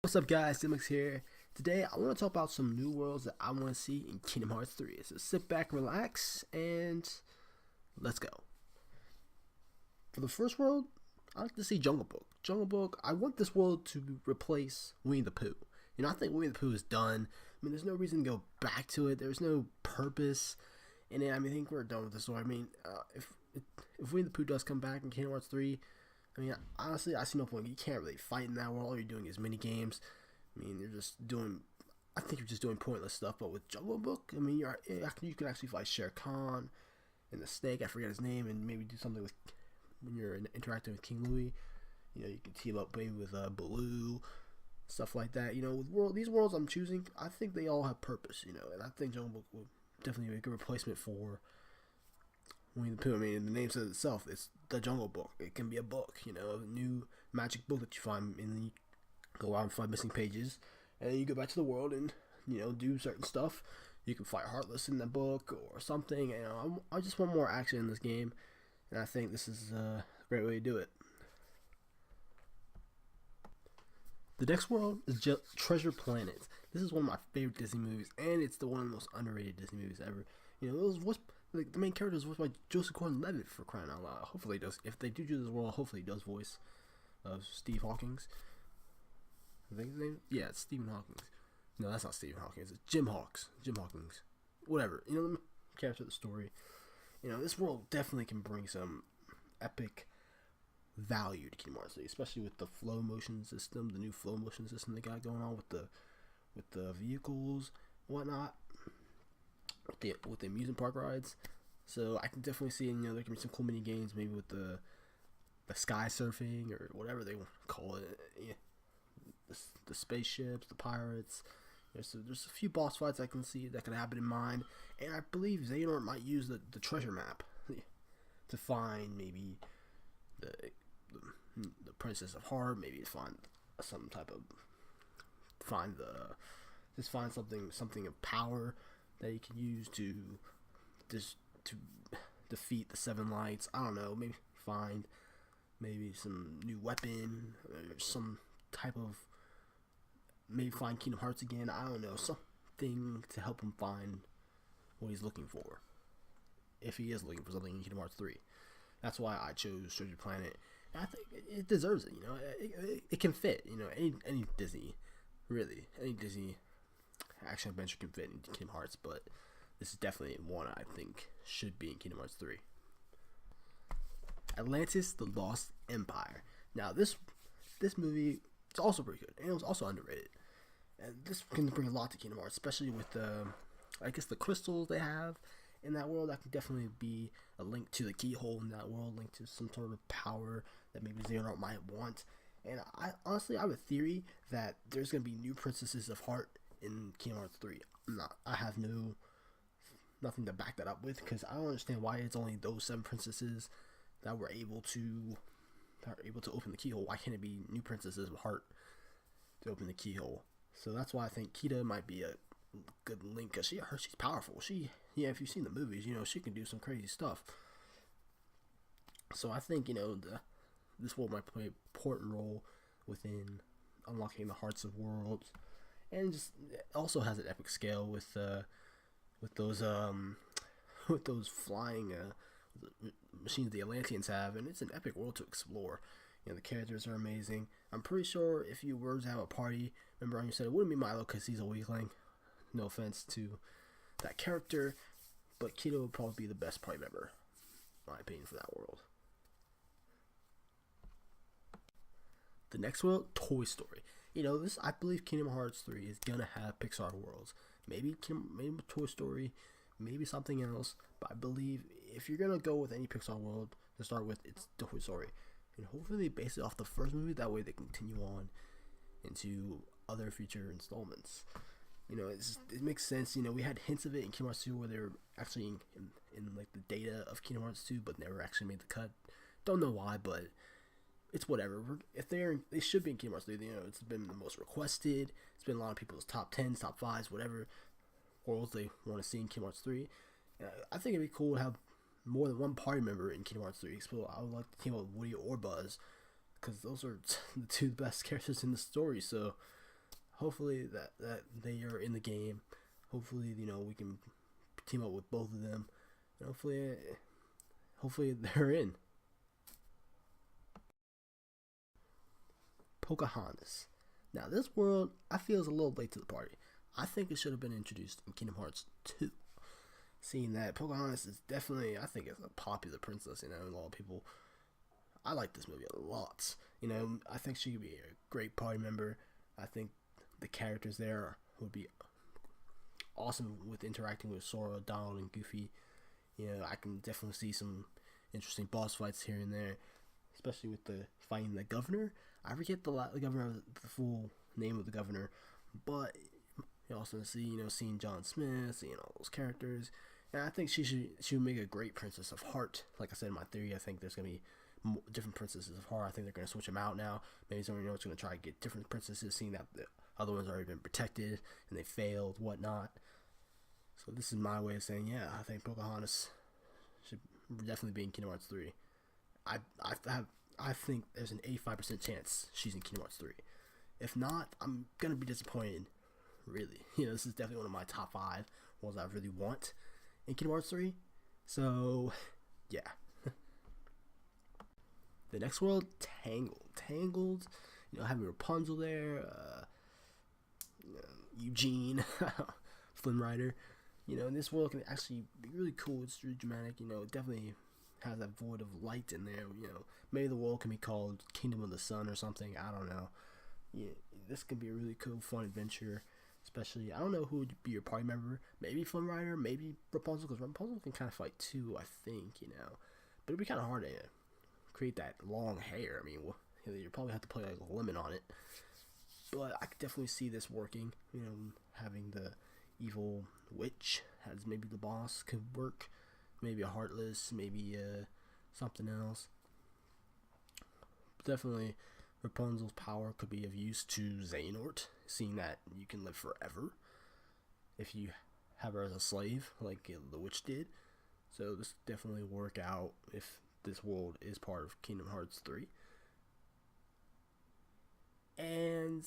What's up guys, Dimix here. Today I want to talk about some new worlds that I want to see in Kingdom Hearts 3. So sit back, relax, and let's go. For the first world, I'd like to see Jungle Book. Jungle Book, I want this world to replace Winnie the Pooh. I think Winnie the Pooh is done. There's no reason to go back to it. There's no purpose in it. I think we're done with the story. If Winnie the Pooh does come back in Kingdom Hearts 3, honestly, I see no point. You can't really fight in that world. All you're doing is mini games. You're just doing. I think you're just doing pointless stuff. But with Jungle Book, you can actually fight Shere Khan and the snake. I forget his name, and maybe do something with when you're interacting with King Louie. You can team up maybe with Baloo, stuff like that. With these worlds I'm choosing, I think they all have purpose. And I think Jungle Book will definitely be a good replacement for Winnie the Pooh. The name says itself. It's the Jungle Book. It can be a book, a new magic book that you find, and then you go out and find missing pages, and then you go back to the world and do certain stuff. You can fight Heartless in the book or something. I just want more action in this game, and I think this is a great way to do it. The next world is Treasure Planet. This is one of my favorite Disney movies, and it's one of the most underrated Disney movies ever. The main character is voiced by Joseph Gordon-Levitt, for crying out loud. Hopefully he does. If they do this world, hopefully he does voice Steve Hawkins. I think his name? Yeah, it's Stephen Hawkins. No, that's not Stephen Hawkins. It's Jim Hawkins. Whatever. The character of the story. This world definitely can bring some epic value to Kingdom Hearts 3, especially with the flow motion system, the new flow motion system they got going on with the vehicles, whatnot. With the amusement park rides. So I can definitely see, there can be some cool mini games, maybe with the sky surfing or whatever they call it. The spaceships, the pirates. There's a few boss fights I can see that can happen in mine, and I believe Xehanort might use the treasure map to find maybe the Princess of Heart, maybe to find some type of find something of power that you can use to defeat the Seven Lights. I don't know, maybe find some new weapon or some type of, maybe find Kingdom Hearts again. I don't know, something to help him find what he's looking for, if he is looking for something in Kingdom Hearts 3. That's why I chose Treasure Planet. And I think it deserves it. It can fit. Any Disney, really, any Disney action adventure can fit in Kingdom Hearts, but this is definitely one I think should be in Kingdom Hearts 3. Atlantis: The Lost Empire. Now this movie is also pretty good, and it was also underrated. And this can bring a lot to Kingdom Hearts, especially with the crystals they have in that world. That can definitely be a link to the keyhole in that world, link to some sort of power that maybe Xehanort might want. And I have a theory that there's going to be new Princesses of Heart in Kingdom Hearts 3. I have nothing to back that up with, because I don't understand why it's only those 7 princesses that were able to open the keyhole. Why can't it be new Princesses of Heart to open the keyhole? So that's why I think Kita might be a good link, because she's powerful. If you've seen the movies, she can do some crazy stuff. So I think this world might play an important role within unlocking the hearts of worlds, and just it also has an epic scale with those flying machines the Atlanteans have, and it's an epic world to explore. The characters are amazing. I'm pretty sure if you were to have a party member on your set, it wouldn't be Milo, because he's a weakling. No offense to that character, but Keto would probably be the best party member, in my opinion, for that world. The next world, Toy Story. I believe Kingdom Hearts 3 is gonna have Pixar worlds. Maybe Toy Story, maybe something else. But I believe if you're gonna go with any Pixar world to start with, it's Toy Story, and hopefully they base it off the first movie. That way they continue on into other future installments. It makes sense. We had hints of it in Kingdom Hearts 2, where they were actually in like the data of Kingdom Hearts 2, but never actually made the cut. Don't know why, but it's whatever. If they should be in Kingdom Hearts 3. It's been the most requested. It's been a lot of people's top 10s, top 5s, whatever worlds they want to see in Kingdom Hearts 3. I think it'd be cool to have more than one party member in Kingdom Hearts 3. So I would like to team up with Woody or Buzz, because those are the two best characters in the story. So hopefully that they are in the game. Hopefully, we can team up with both of them, and hopefully they're in. Pocahontas. Now, this world I feel is a little late to the party. I think it should have been introduced in Kingdom Hearts 2. Seeing that Pocahontas is definitely, I think, it's a popular princess. A lot of people. I like this movie a lot. I think she could be a great party member. I think the characters there would be awesome with interacting with Sora, Donald, and Goofy. I can definitely see some interesting boss fights here and there, especially with the fighting the governor. I forget the governor, the full name of the governor, but you also see, seeing John Smith, seeing all those characters, and I think she would make a great Princess of Heart. Like I said in my theory, I think there's gonna be different Princesses of Heart. I think they're gonna switch them out now. Maybe someone knows gonna try to get different princesses, seeing that the other ones already been protected and they failed, whatnot. So this is my way of saying, yeah, I think Pocahontas should definitely be in Kingdom Hearts 3. I think there's an 85% chance she's in Kingdom Hearts 3. If not, I'm gonna be disappointed. Really, this is definitely one of my top 5 ones I really want in Kingdom Hearts 3. So, yeah. The next world, Tangled. Having Rapunzel there, Eugene, Flynn Rider. And this world can actually be really cool. It's really dramatic. It definitely has that void of light in there. Maybe the world can be called Kingdom of the Sun or something. I don't know. This could be a really cool, fun adventure. Especially, I don't know who would be your party member. Maybe Flynn Rider, maybe Rapunzel, because Rapunzel can kind of fight too, I think, But it'd be kind of hard to create that long hair. I mean, you probably have to play like a limit on it. But I could definitely see this working. Having the evil witch as maybe the boss could work. Maybe a Heartless, maybe something else. Definitely, Rapunzel's power could be of use to Xehanort, seeing that you can live forever if you have her as a slave, like the witch did. So this definitely work out if this world is part of Kingdom Hearts 3. And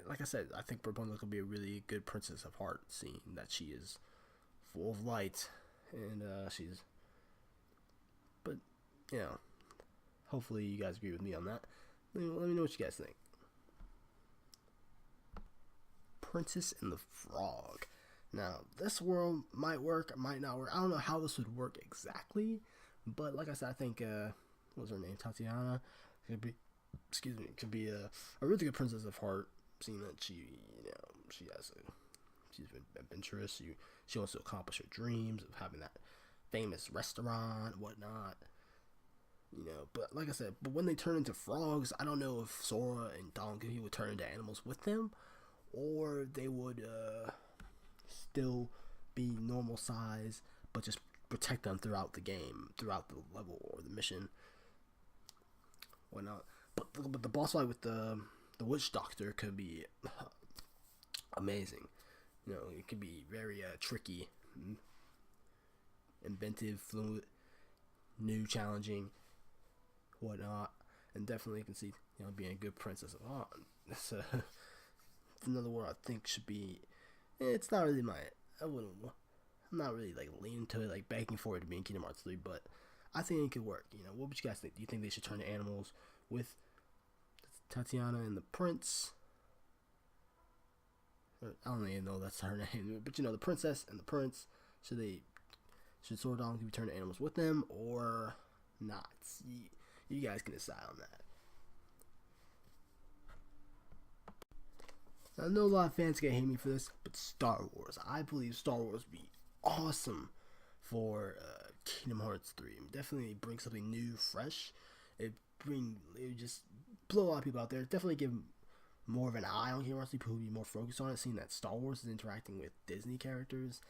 like I said, I think Rapunzel could be a really good Princess of Heart, seeing that she is full of light and she's. But hopefully you guys agree with me on that. Let me know what you guys think. Princess and the Frog. Now, this world might work, might not work. I don't know how this would work exactly, but like I said, I think what's her name, Tatiana, could be a really good Princess of Heart, seeing that she's been adventurous. She wants to accomplish her dreams of having that famous restaurant and whatnot. But like I said, when they turn into frogs, I don't know if Sora and Donkey would turn into animals with them, or they would still be normal size, but just protect them throughout the game, throughout the level or the mission. Whatnot. But the boss fight with the witch doctor could be amazing. It could be very tricky, inventive, fluid, new, challenging, whatnot, and definitely you can see being a good Princess of Heart. That's another word I think should be. It's not really I'm not really like leaning to it, like begging for it to be in Kingdom Hearts 3, but I think it could work. What would you guys think? Do you think they should turn to animals with Tatiana and the Prince? I don't even know that's her name, but the Princess and the Prince. Should Sora Donkey be turned to animals with them or not? You guys can decide on that. Now, I know a lot of fans gonna hate me for this, but Star Wars. I believe Star Wars would be awesome for Kingdom Hearts 3. It definitely bring something new, fresh. It would just blow a lot of people out there. Definitely give more of an eye on Kingdom Hearts 3. People would be more focused on it, seeing that Star Wars is interacting with Disney characters,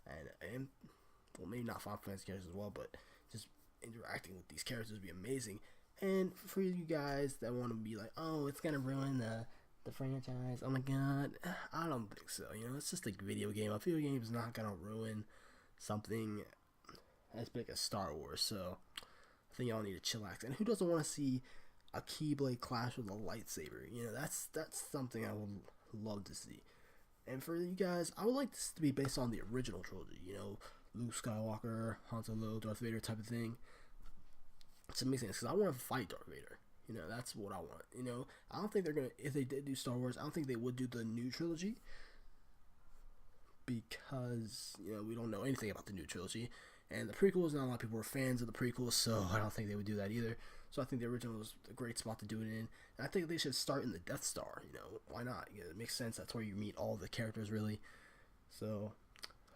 and well, maybe not Final Fantasy characters as well, but just interacting with these characters would be amazing. And for you guys that want to be like, oh, it's gonna ruin the franchise, oh my god, I don't think so. It's just a video game. A video game is not gonna ruin something as big as Star Wars. So I think y'all need to chillax. And who doesn't want to see a Keyblade clash with a lightsaber? That's something I would love to see. And for you guys, I would like this to be based on the original trilogy. Luke Skywalker, Han Solo, Darth Vader type of thing. It's amazing because I want to fight Darth Vader. That's what I want. I don't think they're gonna. If they did do Star Wars, I don't think they would do the new trilogy because we don't know anything about the new trilogy. And the prequels, not a lot of people were fans of the prequels, so I don't think they would do that either. So I think the original was a great spot to do it in. And I think they should start in the Death Star. Why not? It makes sense. That's where you meet all the characters, really. So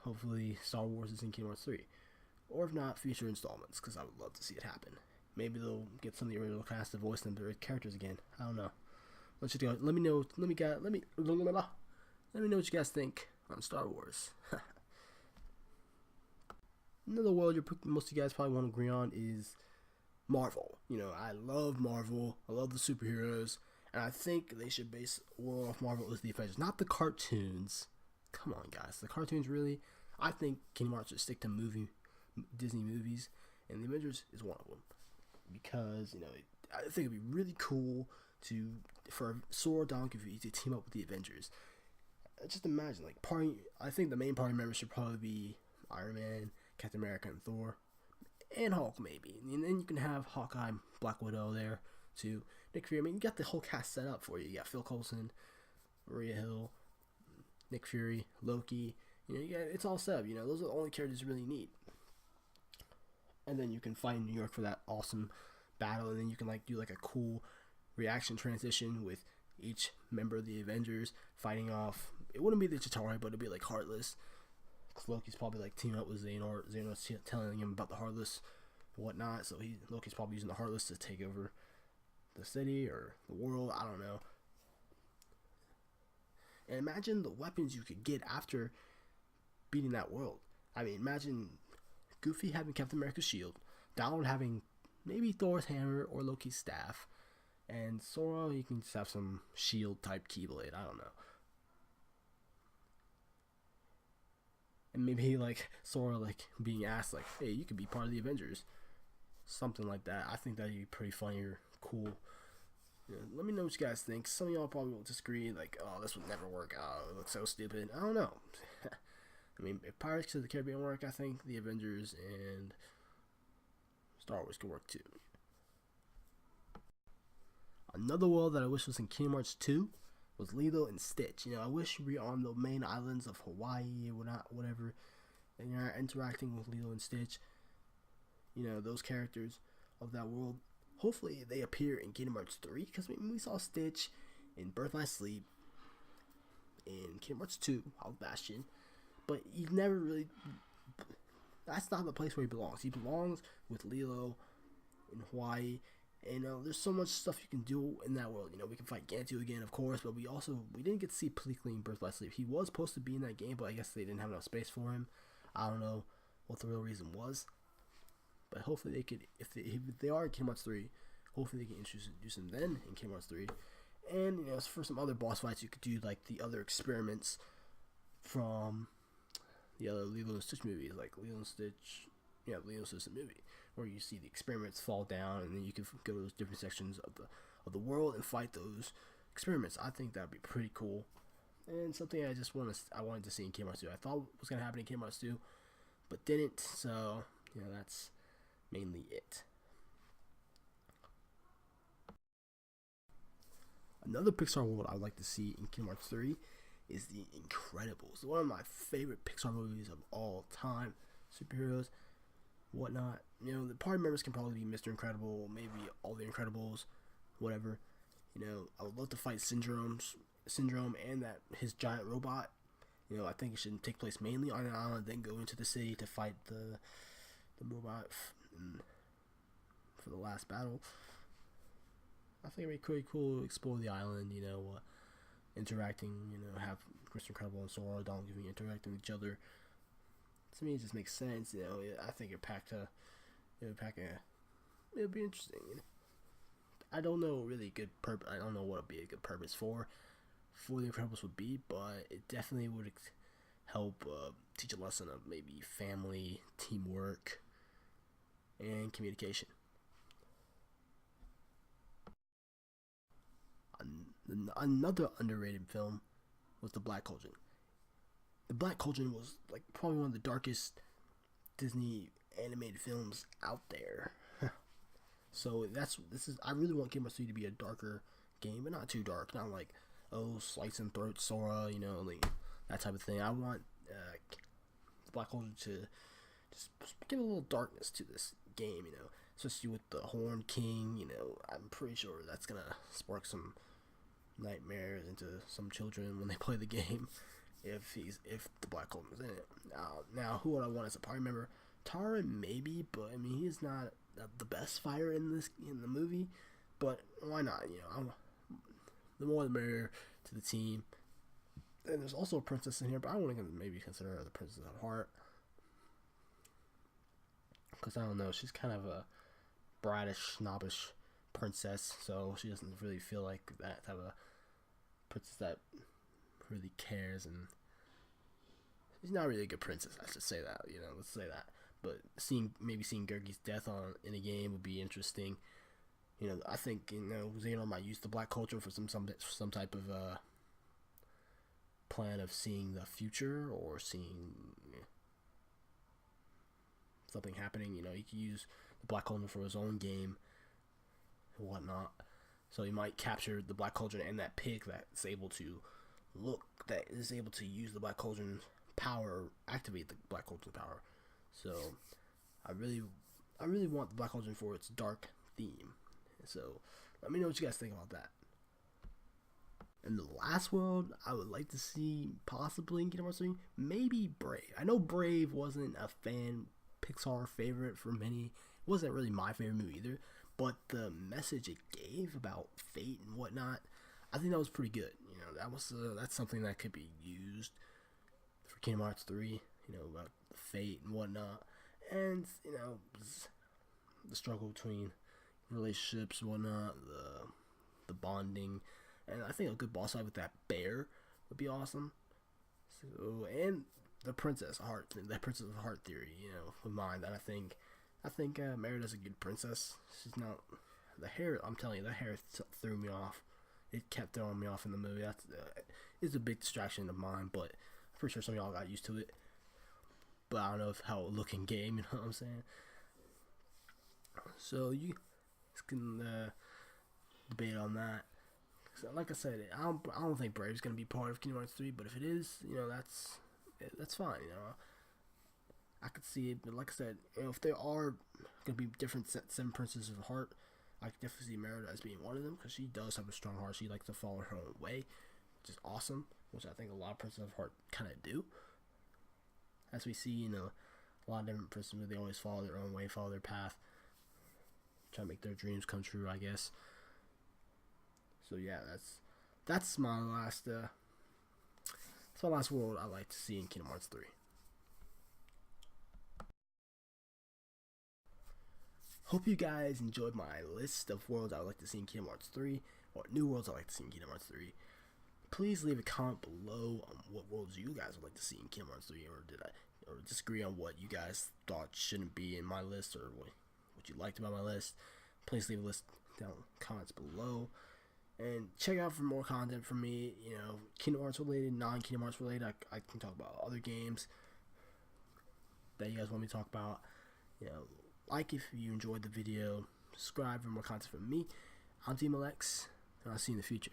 hopefully Star Wars is in Kingdom Hearts 3. Or if not, future installments, because I would love to see it happen. Maybe they'll get some of the original cast to voice them their characters again. I don't know. Let's just go. Let me know. Let me know what you guys think on Star Wars. Another world most of you guys probably won't agree on is Marvel. I love Marvel. I love the superheroes. And I think they should base a world off Marvel as the Avengers. Not the cartoons. Come on, guys. The cartoons, really? I think Kingdom Hearts should stick to Disney movies. And the Avengers is one of them. Because, I think it'd be really cool for Sora, Donald, and Goofy to team up with the Avengers. Just imagine, I think the main party members should probably be Iron Man, Captain America, and Thor, and Hulk maybe. And then you can have Hawkeye, Black Widow there too. Nick Fury. I mean, you got the whole cast set up for you. You got Phil Coulson, Maria Hill, Nick Fury, Loki. It's all set up. Those are the only characters you really need. And then you can fight in New York for that awesome battle, and then you can do a cool reaction transition with each member of the Avengers fighting off. It wouldn't be the Chitauri, but it'd be Heartless. Loki's probably teaming up with Xehanort. Xehanort's telling him about the Heartless and whatnot. So Loki's probably using the Heartless to take over the city or the world. I don't know. And imagine the weapons you could get after beating that world. I mean, imagine Goofy having Captain America's shield, Donald having maybe Thor's hammer or Loki's staff, and Sora, you can just have some shield type keyblade. I don't know. And maybe Sora being asked hey, you could be part of the Avengers, something like that. I think that'd be pretty funny or cool. Let me know what you guys think. Some of y'all probably will disagree, oh, this would never work out, it looks so stupid. I don't know. I mean, if Pirates of the Caribbean work, I think the Avengers and Star Wars could work too. Another world that I wish was in Kingdom Hearts 2 was Lito and Stitch. I wish we were on the main islands of Hawaii or whatever, and you're interacting with Lito and Stitch. Those characters of that world. Hopefully they appear in Kingdom Hearts 3, because we saw Stitch in Birth by Sleep, in Kingdom Hearts 2, House Bastion, but he's never really. That's not the place where he belongs. He belongs with Lilo in Hawaii. And there's so much stuff you can do in that world. We can fight Gantu again, of course, but we didn't get to see Pleakley in Birth by Sleep. He was supposed to be in that game, but I guess they didn't have enough space for him. I don't know what the real reason was, but hopefully they could, if they are in Kingdom Hearts 3, hopefully they can introduce him then in Kingdom Hearts 3. And for some other boss fights, you could do the other experiments from the other Lilo and Stitch movies, Lilo and Stitch. Yeah, Lilo and Stitch movie, where you see the experiments fall down, and then you can go to those different sections of the world and fight those experiments. I think that'd be pretty cool, and something I wanted to see in Kingdom Hearts 2. I thought was gonna happen in Kingdom Hearts 2, but didn't. So that's mainly it. Another Pixar world I would like to see in Kingdom Hearts 3 is The Incredibles. One of my favorite Pixar movies of all time. Superheroes, whatnot. The party members can probably be Mr. Incredible, maybe all the Incredibles, whatever. I would love to fight Syndrome and his giant robot. I think it should take place mainly on an island, then go into the city to fight the robot for the last battle. I think it'd be pretty cool to explore the island, interacting, have Mr. Incredible and Sora, Donald Goofy interacting with each other. To me, it just makes sense. I think it'd be interesting. I don't know really good purpose. I don't know what would be a good purpose for the Incredibles would be, but it definitely would help teach a lesson of maybe family, teamwork, and communication. Another underrated film was the Black Cauldron. The Black Cauldron was like probably one of the darkest Disney animated films out there. So I really want Kingdom Hearts 3 to be a darker game, but not too dark. Not like, oh, slice and throat Sora, you know, like that type of thing. I want the Black Cauldron to just give a little darkness to this game, you know, especially with the Horn King. You know, I'm pretty sure that's gonna spark some nightmares into some children when they play the game. If the Black Cauldron's in it. Now who would I want as a party member? Tara maybe, but I mean he's not the best fighter in the movie. But why not? You know, the more the merrier to the team. And there's also a princess in here, but I want to maybe consider her the Princess of Heart, because I don't know, she's kind of a bratish, snobbish princess, so she doesn't really feel like that type of princess that really cares, and she's not really a good princess. I should say that, you know, let's say that. But maybe seeing Gergie's death in a game would be interesting. You know, I think, you know, Xehanort might use the Black Cauldron for some type of plan of seeing the future, or seeing something happening. You know, he could use the Black Cauldron for his own game and whatnot. So he might capture the Black Cauldron and that pig that's able to use the Black Cauldron's power, activate the Black Cauldron's power. So I really want the Black Cauldron for its dark theme. So let me know what you guys think about that. And the last world I would like to see possibly in Kingdom Hearts 3, maybe Brave. I know Brave wasn't a Pixar favorite for many. It wasn't really my favorite movie either, but the message it gave about fate and whatnot, I think that was pretty good. You know, that's something that could be used for Kingdom Hearts 3. You know, about fate and whatnot, and you know, the struggle between relationships and whatnot, the bonding, and I think a good boss fight with that bear would be awesome. So, and the Princess of Heart theory, you know, of mine, that I think Merida's a good princess. She's not the hair. I'm telling you, the hair threw me off. It kept throwing me off in the movie. It's a big distraction of mine, but I'm pretty sure some of y'all got used to it. But I don't know how it would look in game. You know what I'm saying? So you can debate on that. So like I said, I don't think Brave's gonna be part of Kingdom Hearts 3, but if it is, you know, that's fine. You know, I could see it, but like I said, you know, if there are gonna be different seven Princesses of Heart, I could definitely see Merida as being one of them, because she does have a strong heart. She likes to follow her own way, which is awesome. Which I think a lot of Princesses of Heart kind of do. As we see, you know, a lot of different princesses, they always follow their own way, follow their path, try to make their dreams come true, I guess. So yeah, that's my last world I like to see in Kingdom Hearts 3. Hope you guys enjoyed my list of worlds I would like to see in Kingdom Hearts 3, or new worlds I like to see in Kingdom Hearts 3. Please leave a comment below on what worlds you guys would like to see in Kingdom Hearts 3, or disagree on what you guys thought shouldn't be in my list, or what you liked about my list. Please leave a list down in the comments below. And check out for more content from me, you know, Kingdom Hearts related, non-Kingdom Hearts related. I can talk about other games that you guys want me to talk about. You know, like if you enjoyed the video, subscribe for more content from me. I'm Team Alex, and I'll see you in the future.